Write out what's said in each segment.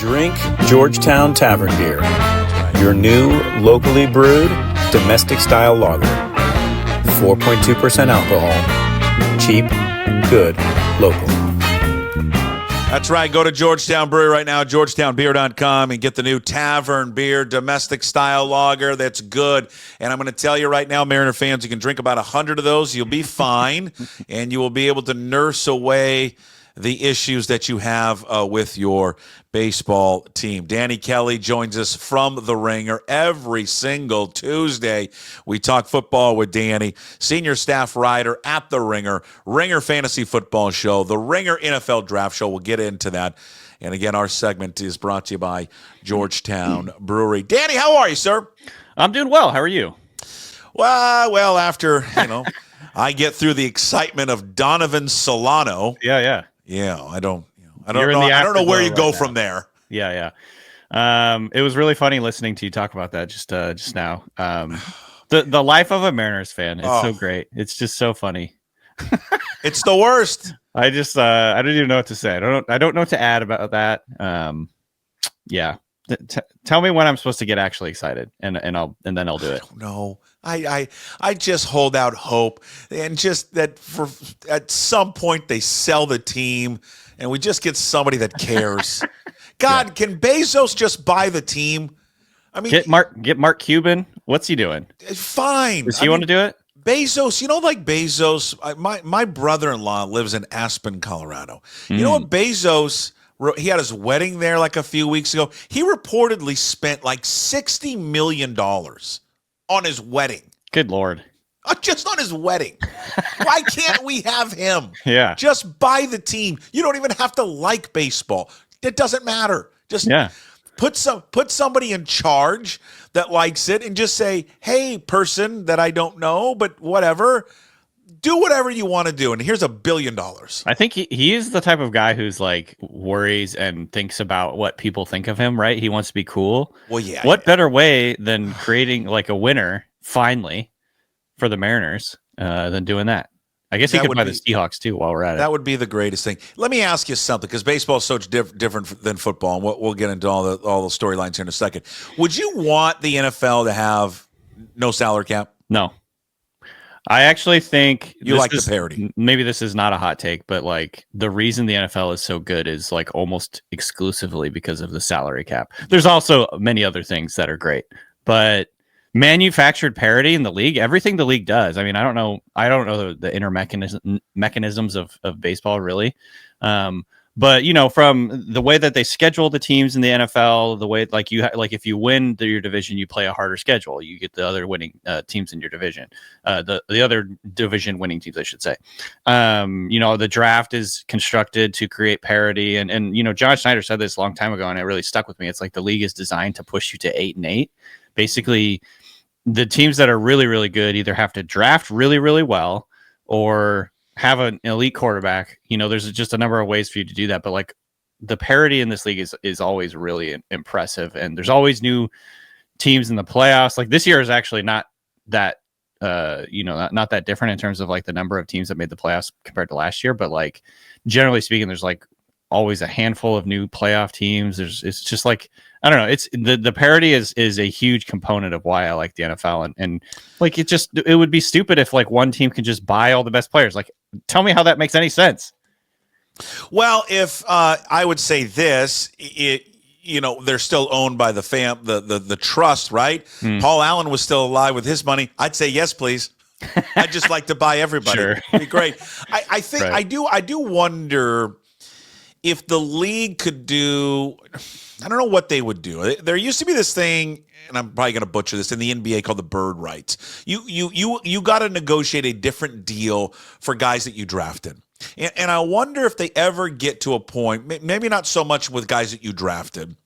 Drink Georgetown Tavern Beer, your new locally brewed domestic style lager. 4.2% alcohol. Cheap, good, local. That's right. Go to Georgetown Brewery right now, georgetownbeer.com, and get the new Tavern Beer domestic style lager that's good. And I'm going to tell you right now, Mariner fans, you can drink about 100 of those. You'll be fine, and you will be able to nurse away the issues that you have with your baseball team. Danny Kelly joins us from The Ringer every single Tuesday. We talk football with Danny, senior staff writer at The Ringer, Ringer Fantasy Football Show, The Ringer NFL Draft Show. We'll get into that. And again, our segment is brought to you by Georgetown Brewery. Danny, how are you, sir? I'm doing well. How are you? Well, after, I get through the excitement of Donovan Solano. Yeah. Yeah, I don't know where you go from there. Yeah. It was really funny listening to you talk about that just now. The life of a Mariners fan is so great. It's just so funny. It's the worst. I don't even know what to say. I don't know what to add about that. Yeah. Tell me when I'm supposed to get actually excited, and then I'll do it. No, I just hold out hope, and just that for at some point they sell the team, and we just get somebody that cares. God, Can Bezos just buy the team? I mean, get Mark Cuban. What's he doing? Fine. Does he want to do it? Bezos, Bezos. My brother-in-law lives in Aspen, Colorado. You know what Bezos? He had his wedding there like a few weeks ago. He reportedly spent like $60 million on his wedding. Good Lord. Just on his wedding. Why can't we have him? Yeah. Just buy the team. You don't even have to like baseball. It doesn't matter. Just put somebody in charge that likes it and just say, hey, person that I don't know, but whatever. Do whatever you want to do, and here's $1 billion. I think he is the type of guy who's like worries and thinks about what people think of him, right? He wants to be cool. Well, yeah. What better way than creating like a winner finally for the Mariners than doing that? I guess he could buy the Seahawks too while we're at it. That would be the greatest thing. Let me ask you something, because baseball is so different than football, and we'll get into all the storylines here in a second. Would you want the NFL to have no salary cap? No. I actually think you like the parity. Maybe this is not a hot take, but like the reason the NFL is so good is like almost exclusively because of the salary cap. There's also many other things that are great, but manufactured parity in the league, everything the league does. I mean, I don't know the inner mechanisms of baseball really. But from the way that they schedule the teams in the NFL, the way if you win your division, you play a harder schedule. You get the other winning teams in your division, the other division winning teams, I should say. The draft is constructed to create parity, and John Schneider said this a long time ago, and it really stuck with me. It's like the league is designed to push you to 8-8. Basically, the teams that are really, really good either have to draft really, really well or have an elite quarterback. There's just a number of ways for you to do that, but like the parity in this league is always really impressive, and there's always new teams in the playoffs. Like this year is actually not that not that different in terms of like the number of teams that made the playoffs compared to last year, but like generally speaking, there's like always a handful of new playoff teams. It's just like, I don't know. It's the parity is a huge component of why I like the NFL, and like it would be stupid if like one team can just buy all the best players. Like, tell me how that makes any sense. Well, if I would say this, they're still owned by the trust, right? Paul Allen was still alive with his money. I'd say yes, please. I'd just like to buy everybody. Sure. It'd be great. I think right. I do wonder if the league could do, I don't know what they would do. There used to be this thing, and I'm probably going to butcher this, in the NBA called the bird rights. You got to negotiate a different deal for guys that you drafted. And I wonder if they ever get to a point, maybe not so much with guys that you drafted,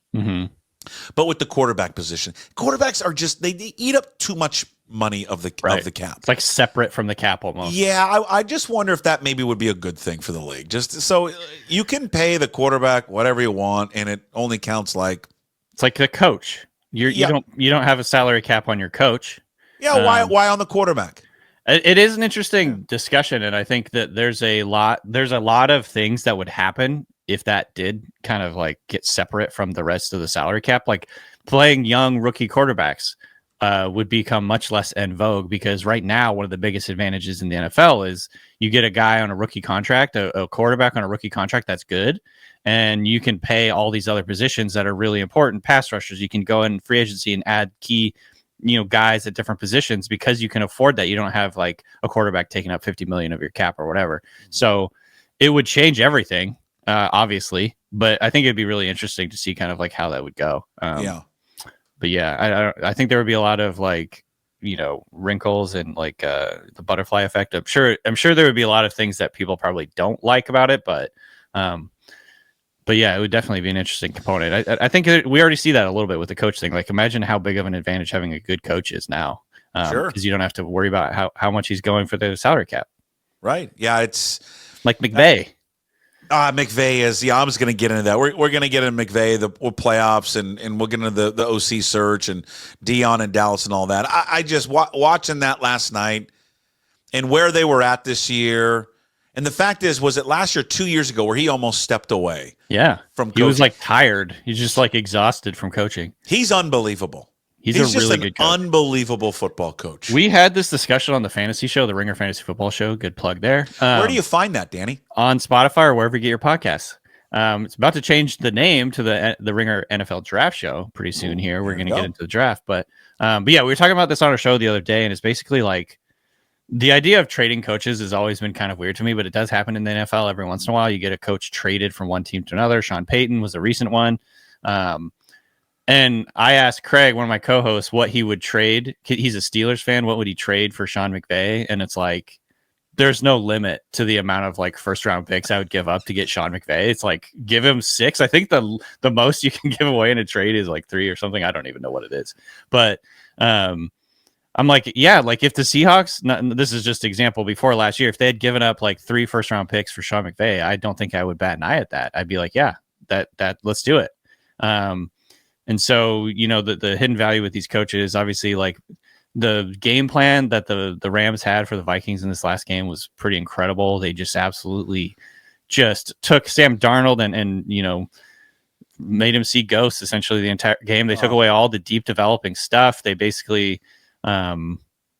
but with the quarterback position. Quarterbacks are just, they eat up too much money of the cap. It's like separate from the cap almost. Yeah, I just wonder if that maybe would be a good thing for the league. Just so you can pay the quarterback whatever you want, and it only counts like, it's like the coach. You don't have a salary cap on your coach. Yeah, why on the quarterback? It is an interesting discussion, and I think that there's a lot of things that would happen if that did kind of like get separate from the rest of the salary cap, like playing young rookie quarterbacks would become much less en vogue, because right now one of the biggest advantages in the NFL is you get a guy on a rookie contract, a quarterback on a rookie contract that's good, and you can pay all these other positions that are really important, pass rushers. You can go in free agency and add key, guys at different positions because you can afford that. You don't have like a quarterback taking up 50 million of your cap or whatever. So it would change everything, obviously, but I think it'd be really interesting to see kind of like how that would go. But yeah, I think there would be a lot of like, wrinkles and like the butterfly effect. I'm sure there would be a lot of things that people probably don't like about it, but yeah, it would definitely be an interesting component. I think we already see that a little bit with the coach thing. Like, imagine how big of an advantage having a good coach is now. Sure. Because you don't have to worry about how much he's going for the salary cap. Right. Yeah, it's like McVay. McVay is, I was going to get into that. We're going to get into McVay, the playoffs, and we'll get into the OC search and Dion and Dallas and all that. I just watching that last night and where they were at this year. And the fact is, was it last year, 2 years ago, where he almost stepped away? Yeah. From coaching? He was like tired. He's just like exhausted from coaching. He's unbelievable. He's a really good coach. Unbelievable football coach. We had this discussion on the fantasy show, the Ringer Fantasy Football Show. Good plug there. Where do you find that, Danny? On Spotify or wherever you get your podcasts. It's about to change the name to the Ringer NFL Draft Show pretty soon here. We're going to get into the draft. But yeah, we were talking about this on our show the other day, and it's basically like the idea of trading coaches has always been kind of weird to me, but it does happen in the NFL every once in a while. You get a coach traded from one team to another. Sean Payton was a recent one. And I asked Craig, one of my co-hosts, what he would trade. He's a Steelers fan. What would he trade for Sean McVay? And it's like, there's no limit to the amount of like first round picks I would give up to get Sean McVay. It's like, give him 6. I think the most you can give away in a trade is like 3 or something. I don't even know what it is. But I'm like, yeah, like if the Seahawks, this is just example before last year, if they had given up like 3 first round picks for Sean McVay, I don't think I would bat an eye at that. I'd be like, yeah, that let's do it. And so, the hidden value with these coaches, obviously, like the game plan that the Rams had for the Vikings in this last game was pretty incredible. They just absolutely just took Sam Darnold and made him see ghosts essentially the entire game. They took away all the deep developing stuff. They basically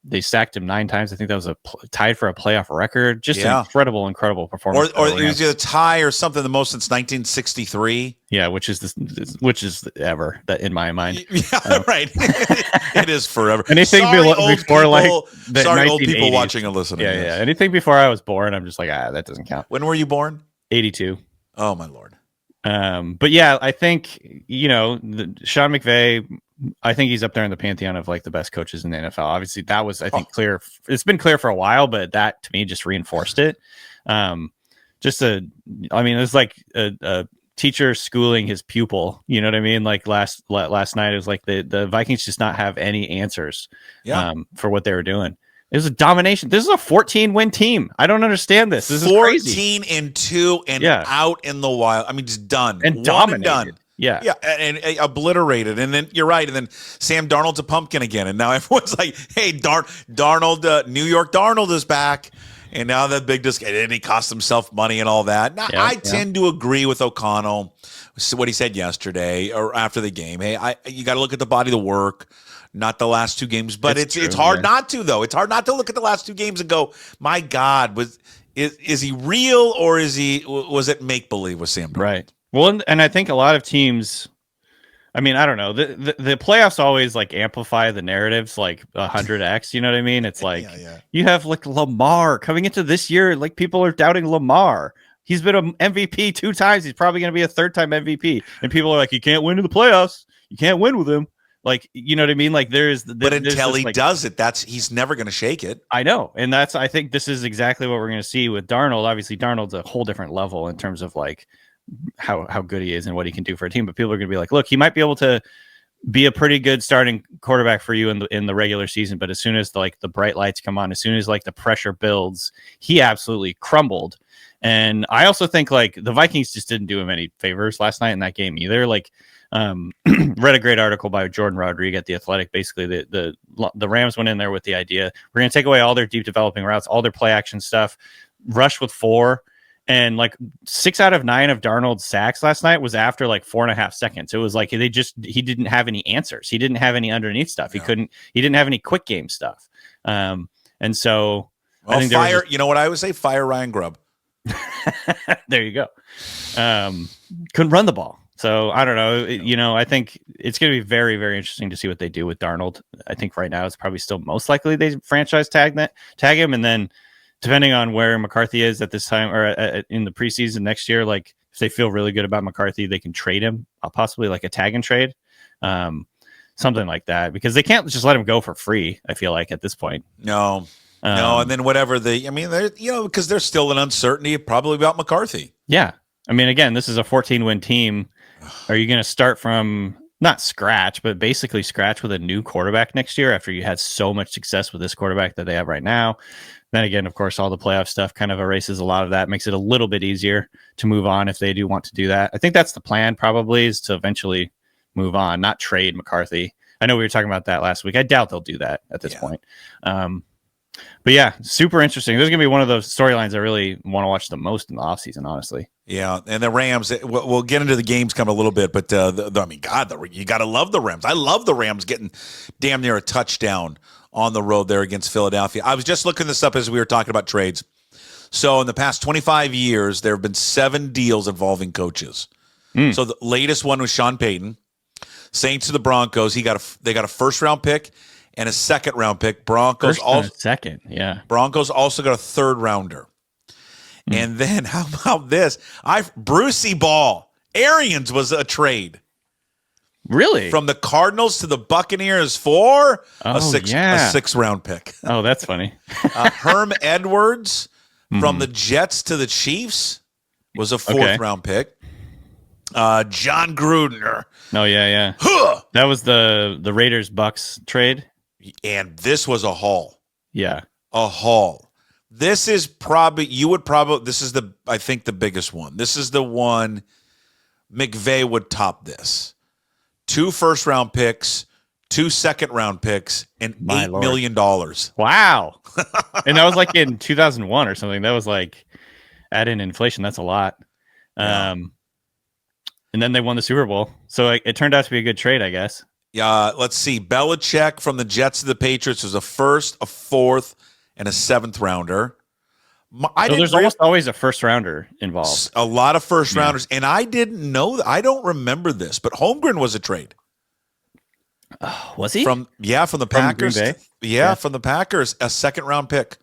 they sacked him 9 times. I think that was tied for a playoff record. Just an incredible performance. Or it was a tie or something the most since 1963. Yeah, which is ever that in my mind. Yeah, right. It is forever. Anything before like old people watching and listening. Yeah. Anything before I was born, I'm just like, that doesn't count. When were you born? 82. Oh my Lord. But yeah, I think Sean McVay, I think he's up there in the pantheon of like the best coaches in the NFL. Obviously, that was, I think, clear. It's been clear for a while, but that to me just reinforced it. It's like a teacher schooling his pupil. You know what I mean? Like last night, it was like the Vikings just not have any answers for what they were doing. It was a domination. This is a 14-win team. I don't understand this. This is crazy. 14-2 and out in the wild. I mean, just done and dominated. Done. Yeah, and obliterated. And then you're right. And then Sam Darnold's a pumpkin again. And now everyone's like, "Hey, Darnold, New York Darnold is back." And now that big and he cost himself money and all that. Now, I tend to agree with O'Connell. What he said yesterday or after the game. Hey, you got to look at the body of the work. Not the last 2 games, but it's hard not to, though. It's hard not to look at the last 2 games and go, my God, is he real or was it make believe with Sam Darnold? Right. Well, and I think a lot of teams, I mean, I don't know. The playoffs always like amplify the narratives like 100x. You know what I mean? It's like you have like Lamar coming into this year. Like people are doubting Lamar. He's been an MVP 2 times. He's probably going to be a 3rd-time MVP. And people are like, you can't win in the playoffs. You can't win with him. Like, you know what I mean? Like but until he does it, he's never going to shake it. I know. And I think this is exactly what we're going to see with Darnold. Obviously Darnold's a whole different level in terms of like how good he is and what he can do for a team. But people are going to be like, look, he might be able to be a pretty good starting quarterback for you in the regular season. But as soon as the bright lights come on, as soon as like the pressure builds, he absolutely crumbled. And I also think like the Vikings just didn't do him any favors last night in that game either. Like, read a great article by Jordan Rodriguez at The Athletic. Basically, the Rams went in there with the idea, we're going to take away all their deep developing routes, all their play action stuff, rush with 4, And like 6 out of 9 of Darnold's sacks last night was after like 4.5 seconds. It was like he didn't have any answers. He didn't have any underneath stuff. Yeah. He didn't have any quick game stuff. And so well, I think fire, you know what I would say? Fire Ryan Grubb. there you go. Couldn't run the ball. So I don't know. I think it's going to be very, very interesting to see what they do with Darnold. I think right now it's probably still most likely they franchise tag him, and then depending on where McCarthy is at this time or in the preseason next year, like if they feel really good about McCarthy, they can trade him, possibly like a tag and trade, something like that, because they can't just let him go for free. I feel like at this point. No. And then whatever because there's still an uncertainty probably about McCarthy. Yeah. I mean, again, this is a 14-win team. Are you going to start from not scratch, but basically scratch with a new quarterback next year after you had so much success with this quarterback that they have right now? Then again, of course, all the playoff stuff kind of erases a lot of that, makes it a little bit easier to move on if they do want to do that. I think that's the plan probably, is to eventually move on, not trade McCarthy. I know we were talking about that last week. I doubt they'll do that at this point. But yeah, super interesting. This is going to be one of those storylines I really want to watch the most in the offseason, honestly. Yeah, and the Rams, we'll get into the games coming a little bit, but you got to love the Rams. I love the Rams getting damn near a touchdown on the road there against Philadelphia. I was just looking this up as we were talking about trades. So in the past 25 years, there have been 7 deals involving coaches. So the latest one was Sean Payton. Saints to the Broncos. They got a first-round pick and a second-round pick. Broncos also second, yeah. Broncos also got a third-rounder. And then how about this? Brucey Ball. Arians was a trade. Really? From the Cardinals to the Buccaneers for a 6th-round pick. Oh, that's funny. Herm Edwards from the Jets to the Chiefs was a 4th-round pick. John Gruden. Oh, yeah. That was the Raiders-Bucks trade. And this was a haul. Yeah. A haul. This is probably, I think the biggest one. This is the one McVay would top this. 2 first-round picks, 2 second-round picks, and $8 million. Wow. And that was like in 2001 or something. That was like, add in inflation, that's a lot. Yeah. And then they won the Super Bowl. So it turned out to be a good trade, I guess. Yeah, let's see. Belichick from the Jets to the Patriots was a 1st, a 4th, and a 7th-rounder. There's almost always a first-rounder involved. A lot of first-rounders. And I didn't know that. I don't remember this, but Holmgren was a trade. Was he? From the Packers. Green Bay? Yeah, from the Packers, a 2nd-round pick.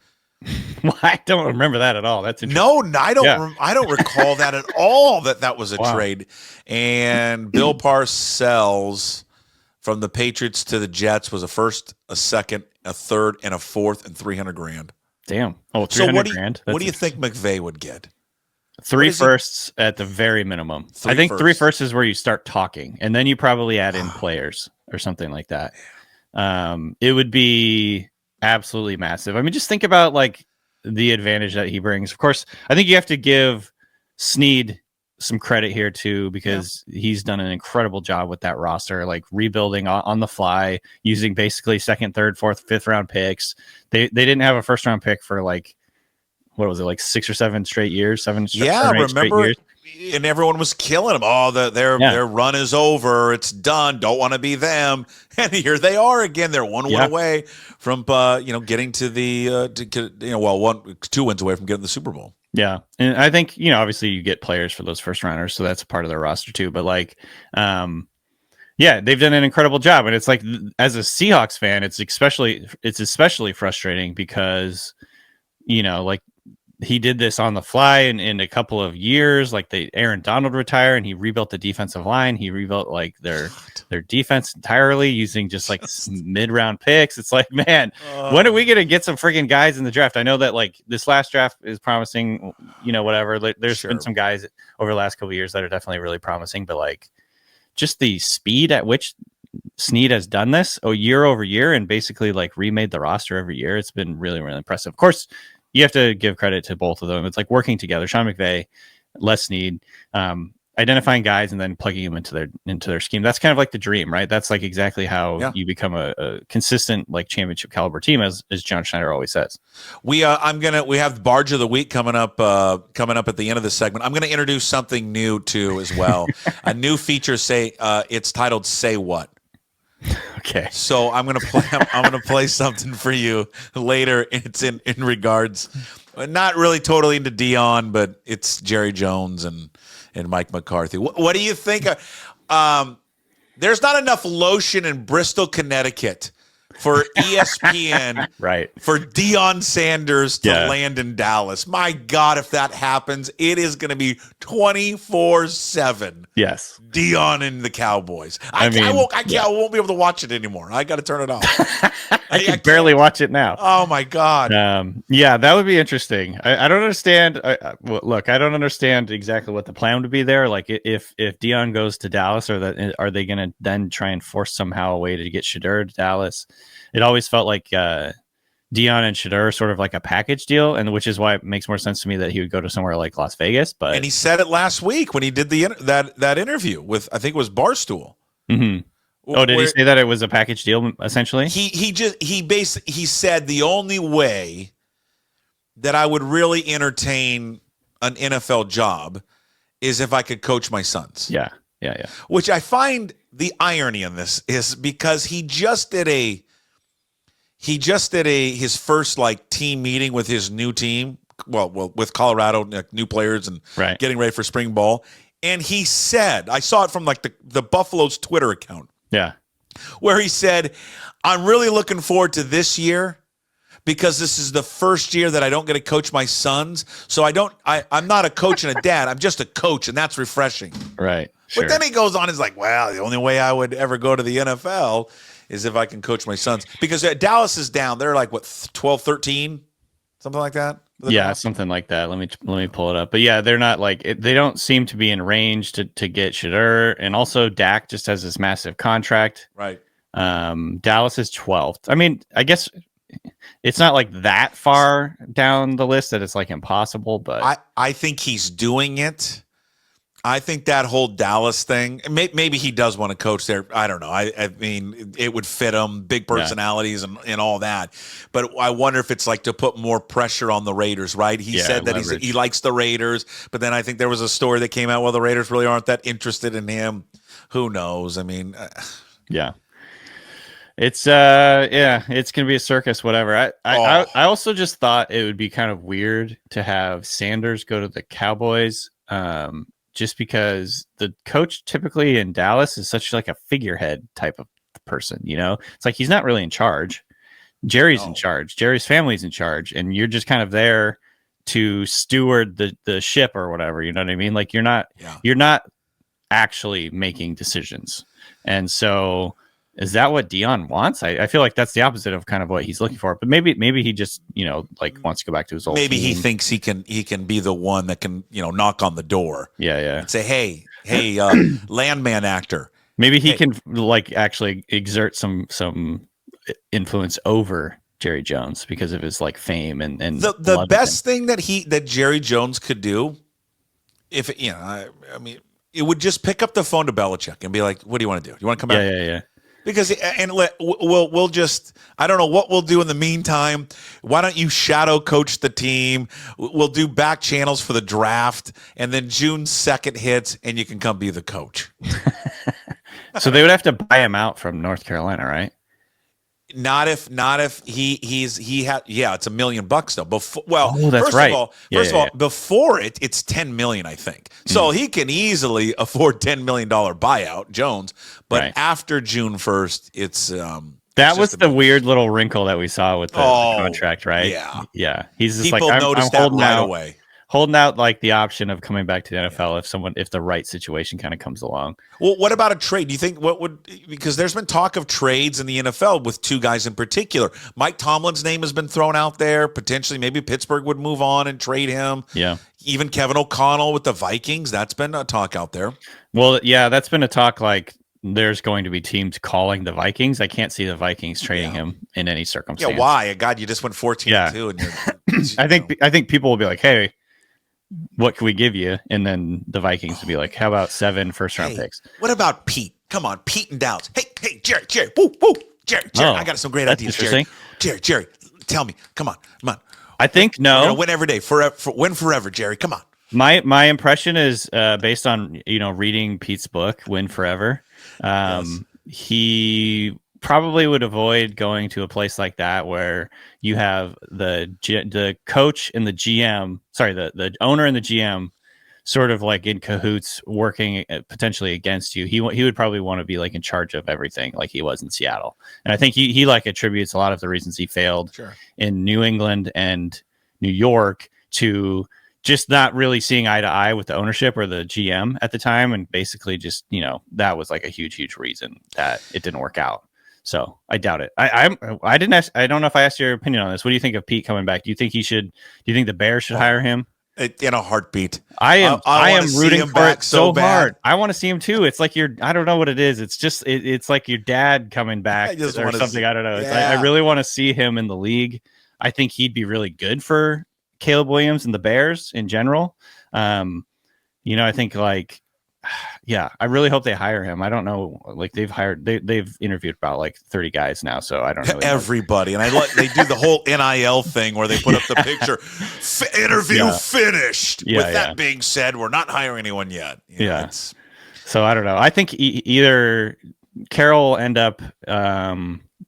Well, I don't remember that at all. That's interesting. No, I don't. Yeah. I don't recall that at all. That was a trade. And Bill Parcells from the Patriots to the Jets was a 1st, a 2nd, a 3rd, and a 4th, and $300,000. Damn. Oh, $300,000. What do you think McVay would get? 3 firsts at the very minimum. I think 3 firsts is where you start talking, and then you probably add in players or something like that. It would be absolutely massive. I mean, just think about like the advantage that he brings. Of course, I think you have to give Snead some credit here too, because he's done an incredible job with that roster, like rebuilding on the fly, using basically 2nd, 3rd, 4th, 5th-round picks. They didn't have a 1st-round pick for like, what was it, like 6 or 7 straight years? 7 remember, straight years. And everyone was killing them. Oh, their run is over. It's done. Don't want to be them. And here they are again. They're 1 win away from getting to the 2 wins away from getting the Super Bowl. Yeah, and I think obviously you get players for those first rounders, so that's part of their roster too. But like, they've done an incredible job, and it's like as a Seahawks fan, it's especially frustrating because like he did this on the fly in a couple of years. Like Aaron Donald retired, and he rebuilt the defensive line. He rebuilt like their defense entirely using just like mid-round picks. It's like, man, when are we going to get some freaking guys in the draft? I know that like this last draft is promising, whatever. Like, there's been some guys over the last couple of years that are definitely really promising, but like just the speed at which Snead has done this year over year and basically like remade the roster every year. It's been really, really impressive. Of course, you have to give credit to both of them. It's like working together. Sean McVay, Les Snead. identifying guys and then plugging them into their scheme. That's kind of like the dream, right? That's like exactly how you become a consistent like championship caliber team, as John Schneider always says. We have Barge of the Week coming up at the end of the segment. I'm gonna introduce something new too as well. A new feature. It's titled "Say What." Okay. So I'm gonna play something for you later. It's in regards, not really totally into Dion, but it's Jerry Jones and Mike McCarthy. What do you think? There's not enough lotion in Bristol, Connecticut for ESPN right. for Deion Sanders to land in Dallas. My God, if that happens, it is going to be 24/7. Yes. Deion and the Cowboys. I won't be able to watch it anymore. I got to turn it off. I can barely watch it now. Oh my God. That would be interesting. I don't understand. Look, I don't understand exactly what the plan would be there. Like if Deion goes to Dallas, are they going to then try and force somehow a way to get Shedeur to Dallas? It always felt like Deion and Shedeur sort of like a package deal, and which is why it makes more sense to me that he would go to somewhere like Las Vegas. And he said it last week when he did that interview with, I think it was Barstool. Mm-hmm. Oh, did he say that it was a package deal essentially? He said the only way that I would really entertain an NFL job is if I could coach my sons. Yeah. Which I find the irony in this is because he just did his first like team meeting with his new team. Well, with Colorado, new players and getting ready for spring ball. And he said, I saw it from like the Buffalo's Twitter account. Yeah. Where he said, I'm really looking forward to this year because this is the first year that I don't get to coach my sons. So I'm not a coach and a dad. I'm just a coach, and that's refreshing. Right. Sure. But then he goes on, he's like, well, the only way I would ever go to the NFL is if I can coach my sons. Because Dallas is down. They're like, 12, 13? Something like that? Yeah, something like that. Let me pull it up. But yeah, they're not like they don't seem to be in range to get Shedeur, and also Dak just has this massive contract. Right. Dallas is 12th. I mean, I guess it's not like that far down the list that it's like impossible, but I think he's doing it. I think that whole Dallas thing, maybe he does want to coach there. I don't know. I mean, it would fit him, big personalities and all that. But I wonder if it's like to put more pressure on the Raiders, right? He said that he likes the Raiders, but then I think there was a story that came out, well, the Raiders really aren't that interested in him. Who knows? I mean, yeah. It's it's gonna be a circus, whatever. I also just thought it would be kind of weird to have Sanders go to the Cowboys. Just because the coach typically in Dallas is such like a figurehead type of person, it's like he's not really in charge. Jerry's in charge. Jerry's family's in charge, and you're just kind of there to steward the ship or whatever. You know what I mean? Like you're not actually making decisions. And so, is that what Deion wants? I feel like that's the opposite of kind of what he's looking for. But maybe he just wants to go back to his old. Maybe team. He thinks he can be the one that can knock on the door. Yeah. And say, hey, landman actor. Maybe he can like actually exert some influence over Jerry Jones because of his like fame and the best thing that Jerry Jones could do, if I mean, it would just pick up the phone to Belichick and be like, "What do you want to do? You want to come back?" Yeah. Because we'll just, I don't know what we'll do in the meantime. Why don't you shadow coach the team? We'll do back channels for the draft, and then June 2nd hits, and you can come be the coach. So they would have to buy him out from North Carolina, right? Not if it's $1 million though. That's right. First of all, before it's $10 million, I think. So he can easily afford $10 million buyout, Jones. But after June 1st, it's that was the weird little wrinkle that we saw with the contract, right? Yeah. He's just people like, noticed I'm that right away. Holding out like the option of coming back to the NFL if the right situation kind of comes along. Well, what about a trade? Do you think because there's been talk of trades in the NFL with two guys in particular. Mike Tomlin's name has been thrown out there. Potentially, maybe Pittsburgh would move on and trade him. Yeah. Even Kevin O'Connell with the Vikings. That's been a talk out there. Well, yeah, that's been a talk like there's going to be teams calling the Vikings. I can't see the Vikings trading him in any circumstance. Yeah, why? God, you just went 14-2. And I think people will be like, hey, what can we give you? And then the Vikings would be like, how about 7 first-round picks? What about Pete? Come on, Pete and Dallas. Hey, Jerry, woo, Jerry, I got some great ideas, Jerry, tell me, come on. I think no. We're gonna win every day, win forever, Jerry. Come on. My impression is based on reading Pete's book, Win Forever. Yes. He probably would avoid going to a place like that where you have the coach and the GM, the owner and the GM sort of like in cahoots working potentially against you. He would probably want to be like in charge of everything like he was in Seattle. And I think he like attributes a lot of the reasons he failed in New England and New York to just not really seeing eye to eye with the ownership or the GM at the time. And basically just, that was like a huge reason that it didn't work out. So I doubt it. I don't know if I asked your opinion on this. What do you think of Pete coming back? Do you think the Bears should hire him? In a heartbeat. I am rooting for it so hard. I want to see him too. It's like I don't know what it is. It's just it's like your dad coming back or something. I don't know. Yeah. I really want to see him in the league. I think he'd be really good for Caleb Williams and the Bears in general. I think I really hope they hire him. I don't know. Like they've interviewed about like 30 guys now. So I don't know. Everybody. And they do the whole NIL thing where they put up the picture, interview finished. With that being said, we're not hiring anyone yet. So I don't know. I think either Carroll will end up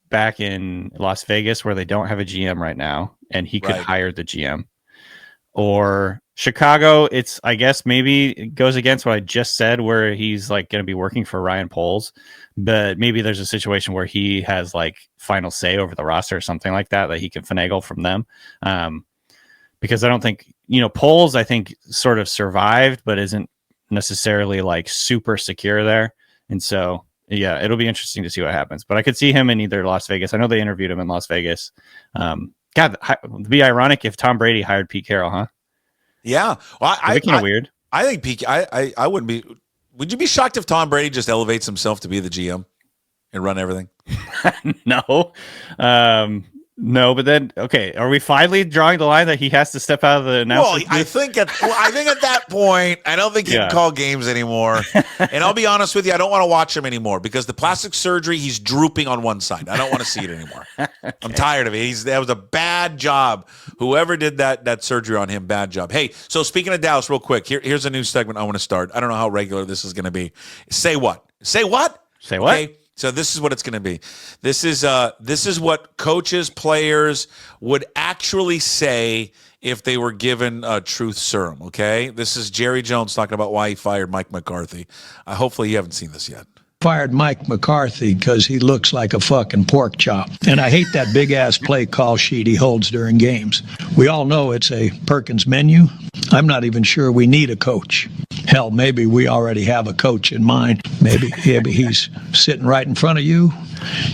back in Las Vegas where they don't have a GM right now. And he could hire the GM, or Chicago, I guess maybe it goes against what I just said, where he's like going to be working for Ryan Poles, but maybe there's a situation where he has like final say over the roster or something like that he can finagle from them. Because I don't think, Poles, I think sort of survived, but isn't necessarily like super secure there. And so, it'll be interesting to see what happens, but I could see him in either Las Vegas. I know they interviewed him in Las Vegas. God, it'd be ironic if Tom Brady hired Pete Carroll, huh? Yeah, well, kind of weird. I think Pete. I wouldn't be. Would you be shocked if Tom Brady just elevates himself to be the GM and run everything? No, but then okay, are we finally drawing the line that he has to step out of the announcement? Well, I think at that point, I don't think he can call games anymore. And I'll be honest with you, I don't want to watch him anymore because the plastic surgery, he's drooping on one side. I don't want to see it anymore. Okay. I'm tired of it. That was a bad job. Whoever did that surgery on him, bad job. Hey, so speaking of Dallas, real quick, here's a new segment I want to start. I don't know how regular this is going to be. Say what? Say what? Say what? Okay. So this is what it's going to be. This is what coaches, players would actually say if they were given a truth serum, okay? This is Jerry Jones talking about why he fired Mike McCarthy. Hopefully you haven't seen this yet. Fired Mike McCarthy because he looks like a fucking pork chop. And I hate that big-ass play call sheet he holds during games. We all know it's a Perkins menu. I'm not even sure we need a coach. Hell, maybe we already have a coach in mind. Maybe he's sitting right in front of you,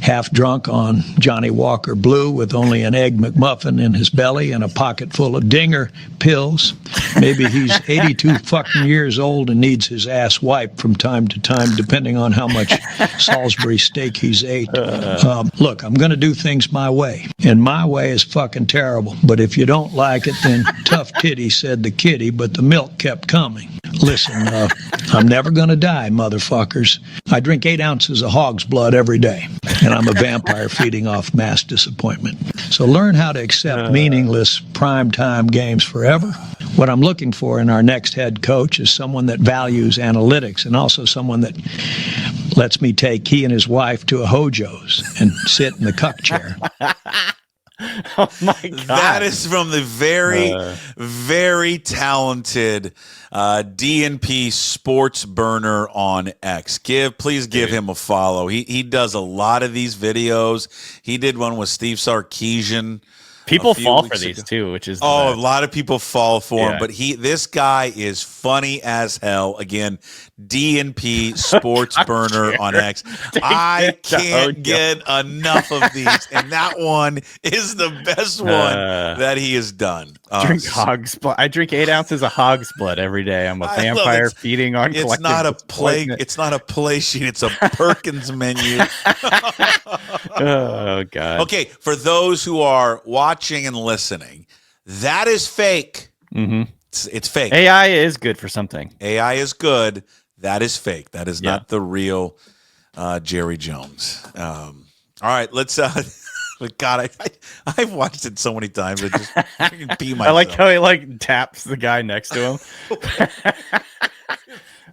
half drunk on Johnny Walker Blue with only an Egg McMuffin in his belly and a pocket full of Dinger pills. Maybe he's 82 fucking years old and needs his ass wiped from time to time, depending on how much Salisbury steak he's ate. Look, I'm going to do things my way, and my way is fucking terrible. But if you don't like it, then tough titty said the kitty, but the milk kept coming. Listen, I'm never going to die, motherfuckers. I drink 8 ounces of hog's blood every day, and I'm a vampire feeding off mass disappointment. So learn how to accept meaningless primetime games forever. What I'm looking for in our next head coach is someone that values analytics and also someone that lets me take he and his wife to a Hojo's and sit in the cuck chair. Oh my God. That is from the very, very talented DNP Sports Burner on X. Please give him a follow. He does a lot of these videos. He did one with Steve Sarkisian. People fall for these too, which is a lot of people fall for him. But this guy is funny as hell. Again, DNP Sports Burner on X. I can't get enough of these, and that one is the best one that he has done. Drink hog's blood. I drink 8 ounces of hog's blood every day. I'm a vampire feeding on. It's not a play. It's not a play sheet. It's a Perkins menu. Oh God. Okay, for those who are watching and listening, that is fake. Mm-hmm. It's fake. AI is good for something. AI is good. That is fake. That is not the real Jerry Jones. All right, let's. God, I've watched it so many times. I just freaking pee myself. I like how he like taps the guy next to him.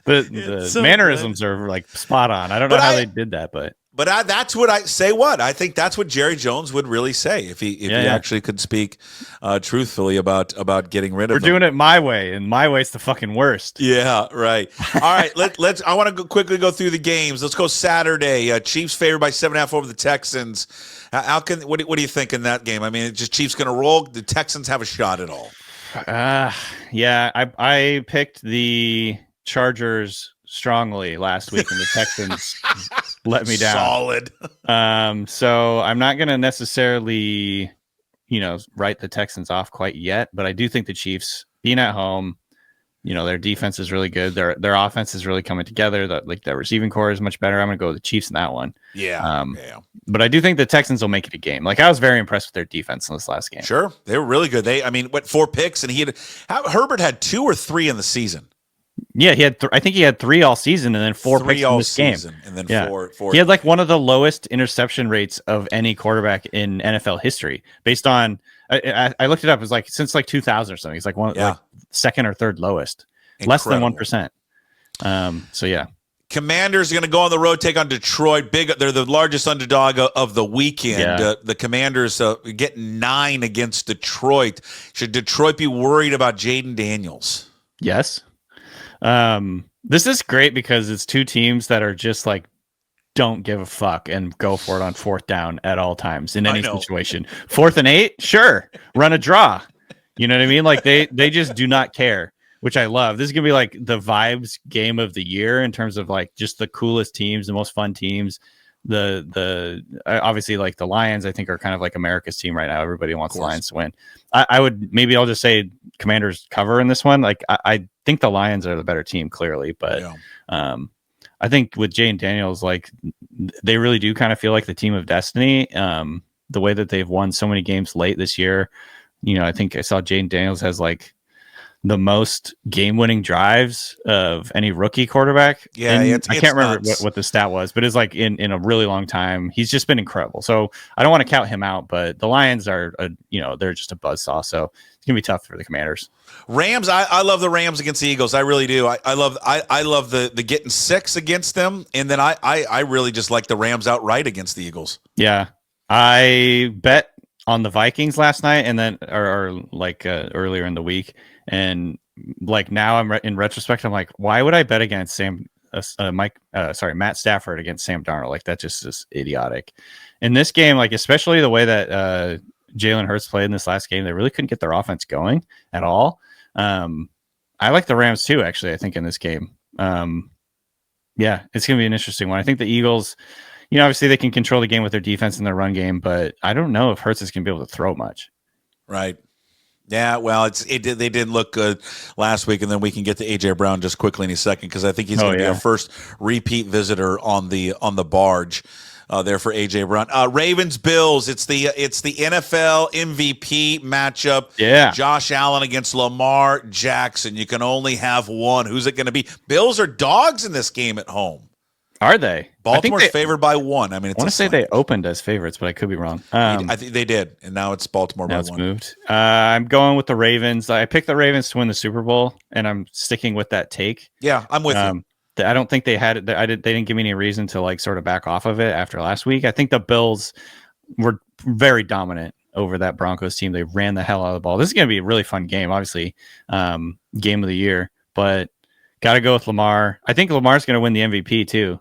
The so mannerisms are like spot on. I don't know how they did that, but that's what I say. What I think that's what Jerry Jones would really say if he actually could speak truthfully about getting rid of. We're doing it my way, and my way's the fucking worst. Yeah, right. All right, let's. I want to quickly go through the games. Let's go Saturday. Chiefs favored by 7.5 over the Texans. What do you think in that game? I mean, just Chiefs going to roll. The Texans have a shot at all. Yeah, I picked the Chargers strongly last week, and the Texans let me down. Solid. So I'm not going to necessarily, write the Texans off quite yet, but I do think the Chiefs, being at home, their defense is really good. Their offense is really coming together. The receiving core is much better. I'm going to go with the Chiefs in that one. Yeah. But I do think the Texans will make it a game. Like, I was very impressed with their defense in this last game. Sure, they were really good. 4 picks, and Herbert had 2 or 3 in the season. Yeah, he had. I think he had 3 all season, and then 4 picks in this game. And then four. He had like one of the lowest interception rates of any quarterback in NFL history. Based on, I looked it up. It was like since like 2000 or something. He's like like second or third lowest, less than 1%. So yeah. Commanders are going to go on the road, take on Detroit. They're the largest underdog of the weekend. Yeah. The Commanders get 9 against Detroit. Should Detroit be worried about Jaden Daniels? Yes. This is great because it's 2 teams that are just like don't give a fuck and go for it on 4th down at all times in any situation. 4th and 8, sure, run a draw. You know what I mean? Like they just do not care, which I love. This is gonna be like the vibes game of the year in terms of like just the coolest teams, the most fun teams. The obviously like the Lions, I think, are kind of like America's team right now. Everybody wants the Lions to win. I'll just say Commanders cover in this one. Like I think the Lions are the better team, clearly, but I think with Jane Daniels, like they really do kind of feel like the team of destiny. The way that they've won so many games late this year, I think I saw Jane Daniels has like the most game-winning drives of any rookie quarterback. Yeah, I can't remember what the stat was, but it's like in a really long time. He's just been incredible. So I don't want to count him out, but the Lions are, they're just a buzzsaw. So it's gonna be tough for the Commanders. Rams, I love the Rams against the Eagles. I really do. I love the getting 6 against them, and then I really just like the Rams outright against the Eagles. Yeah, I bet on the Vikings last night, and then or earlier in the week. And like now in retrospect, I'm like, why would I bet against Matt Stafford against Sam Darnold? Like that just is idiotic. In this game, like especially the way that Jalen Hurts played in this last game, they really couldn't get their offense going at all. I like the Rams too, actually. I think in this game, yeah, it's gonna be an interesting one. I think the Eagles, obviously they can control the game with their defense and their run game, but I don't know if Hurts is gonna be able to throw much. Right. Yeah, well, they didn't look good last week, and then we can get to AJ Brown just quickly in a second because I think he's going to be our first repeat visitor on the barge there for AJ Brown. Ravens Bills, it's the NFL MVP matchup. Yeah, Josh Allen against Lamar Jackson. You can only have one. Who's it going to be? Bills are dogs in this game at home. Are they? Baltimore's favored by 1. I mean, I want to say they opened as favorites, but I could be wrong. I think they did, and now it's Baltimore by 1. Moved. I'm going with the Ravens. I picked the Ravens to win the Super Bowl, and I'm sticking with that take. Yeah, I'm with you. I don't think they had it. They didn't give me any reason to like sort of back off of it after last week. I think the Bills were very dominant over that Broncos team. They ran the hell out of the ball. This is going to be a really fun game, obviously, game of the year, but got to go with Lamar. I think Lamar's going to win the MVP too.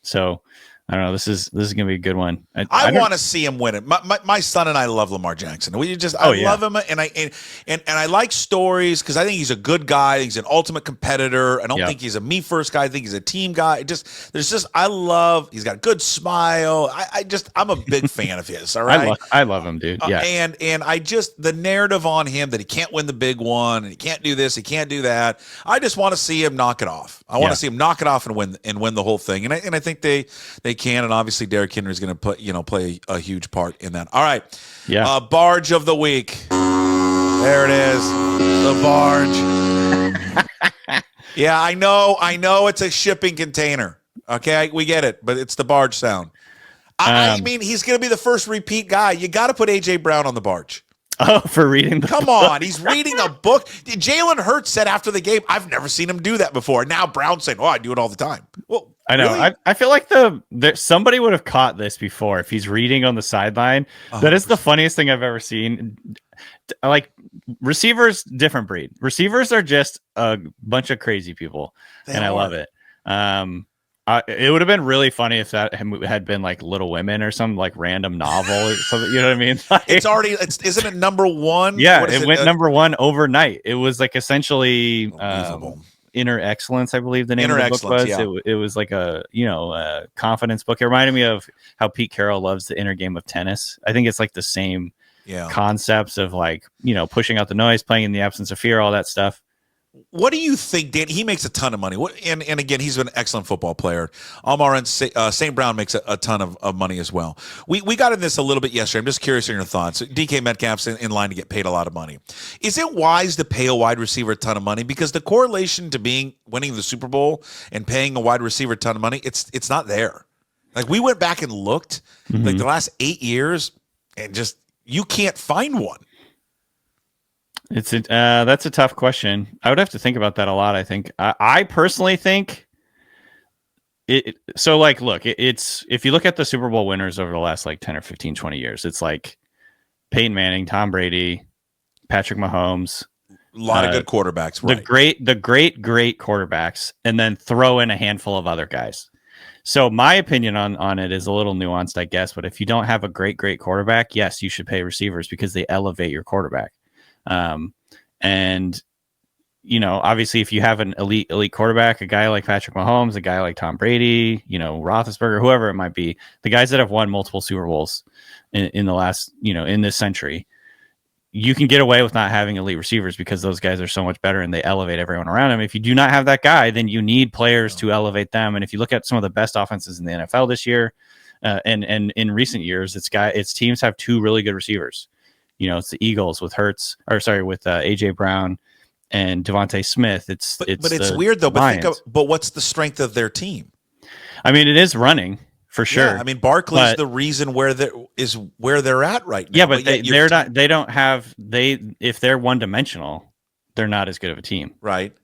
So I don't know. This is going to be a good one. I want to see him win it. My son and I love Lamar Jackson. I love him, and I like stories because I think he's a good guy. He's an ultimate competitor. I don't think he's a me first guy. I think he's a team guy. He's got a good smile. I'm a big fan of his. All right, I love him, dude. Yeah, and I just the narrative on him that he can't win the big one and he can't do this, he can't do that. I just want to see him knock it off. I want to see him knock it off and win the whole thing. And I think they can, and obviously Derrick Henry is going to play a huge part in that. All right, yeah. Barge of the week. There it is. The Barge. Yeah, I know it's a shipping container. Okay, we get it, but it's the Barge sound. I mean, he's going to be the first repeat guy. You got to put A.J. Brown on the Barge. Oh, for reading the Come book. on, he's reading a book. Jalen Hurts said after the game, I've never seen him do that before. Now Brown's saying, I do it all the time. Well, I know. really? I feel like somebody would have caught this before if he's reading on the sideline. That is the funniest thing I've ever seen. Like, receivers, different breed. Receivers are just a bunch of crazy people, I love it. It would have been really funny if that had been like Little Women or some like random novel or something. You know what I mean? Like, isn't it number one? Yeah, it went number one overnight. It was like essentially Inner Excellence, I believe the name of the book was. Yeah. It was like a confidence book. It reminded me of how Pete Carroll loves the inner game of tennis. I think it's like the same concepts of like, pushing out the noise, playing in the absence of fear, all that stuff. What do you think, Dan? He makes a ton of money. And again, he's an excellent football player. Almar and St. Brown makes a ton of money as well. We got in this a little bit yesterday. I'm just curious on your thoughts. DK Metcalf's in line to get paid a lot of money. Is it wise to pay a wide receiver a ton of money? Because the correlation to winning the Super Bowl and paying a wide receiver a ton of money, it's not there. Like, we went back and looked like the last 8 years, and just you can't find one. That's a tough question. I would have to think about that a lot. I think I personally think it. So like, look, it's if you look at the Super Bowl winners over the last like 10 or 15, 20 years, it's like Peyton Manning, Tom Brady, Patrick Mahomes, a lot of good quarterbacks, right? The great quarterbacks, and then throw in a handful of other guys. So my opinion on it is a little nuanced, I guess. But if you don't have a great quarterback, yes, you should pay receivers because they elevate your quarterback. And obviously if you have an elite quarterback, a guy like Patrick Mahomes, a guy like Tom Brady, Roethlisberger, whoever it might be, the guys that have won multiple Super Bowls in the last, in this century, you can get away with not having elite receivers because those guys are so much better and they elevate everyone around them. If you do not have that guy, then you need players to elevate them. And if you look at some of the best offenses in the NFL this year, and in recent years, its teams have two really good receivers. It's the Eagles with AJ Brown and Devontae Smith. But it's weird though. But what's the strength of their team? I mean, it is running for sure. Yeah, I mean, Barkley's the reason where they're at right now. Yeah, but they're not. They don't have if they're one dimensional, they're not as good of a team. Right.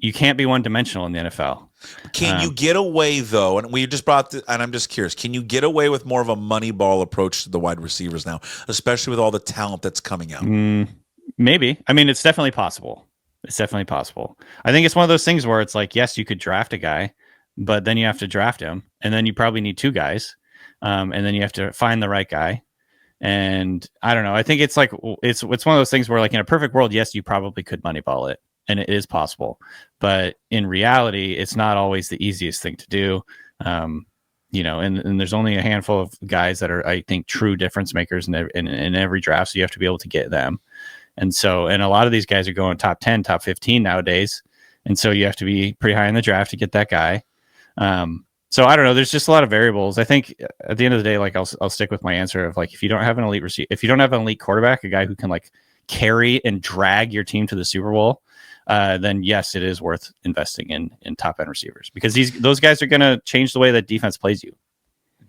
You can't be one dimensional in the NFL. Can you get away though? And we just and I'm just curious. Can you get away with more of a money ball approach to the wide receivers now, especially with all the talent that's coming out? Maybe. I mean, it's definitely possible. I think it's one of those things where it's like, yes, you could draft a guy, but then you have to draft him, and then you probably need two guys, and then you have to find the right guy. And I don't know. I think it's like it's one of those things where, like, in a perfect world, yes, you probably could moneyball it. And it is possible, but in reality, it's not always the easiest thing to do. And there's only a handful of guys that are, I think, true difference makers in every draft. So you have to be able to get them. And a lot of these guys are going top 10, top 15 nowadays. And so you have to be pretty high in the draft to get that guy. So I don't know. There's just a lot of variables. I think at the end of the day, like I'll stick with my answer of like, if you don't have an elite quarterback, a guy who can like carry and drag your team to the Super Bowl, then yes, it is worth investing in top end receivers because those guys are going to change the way that defense plays you.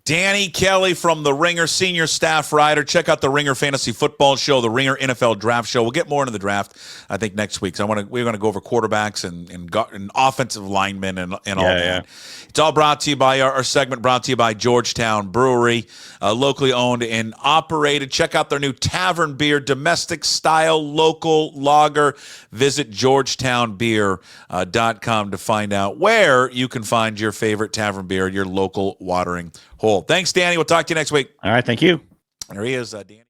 Danny Kelly from The Ringer, senior staff writer. Check out The Ringer Fantasy Football Show, The Ringer NFL Draft Show. We'll get more into the draft, I think, next week. So we're going to go over quarterbacks and offensive linemen and all that. Yeah. It's all brought to you by our segment brought to you by Georgetown Brewery, locally owned and operated. Check out their new Tavern Beer, domestic style local lager. Visit georgetownbeer.com to find out where you can find your favorite tavern beer, your local watering hole. Thanks, Danny. We'll talk to you next week. All right. Thank you. There he is, Danny.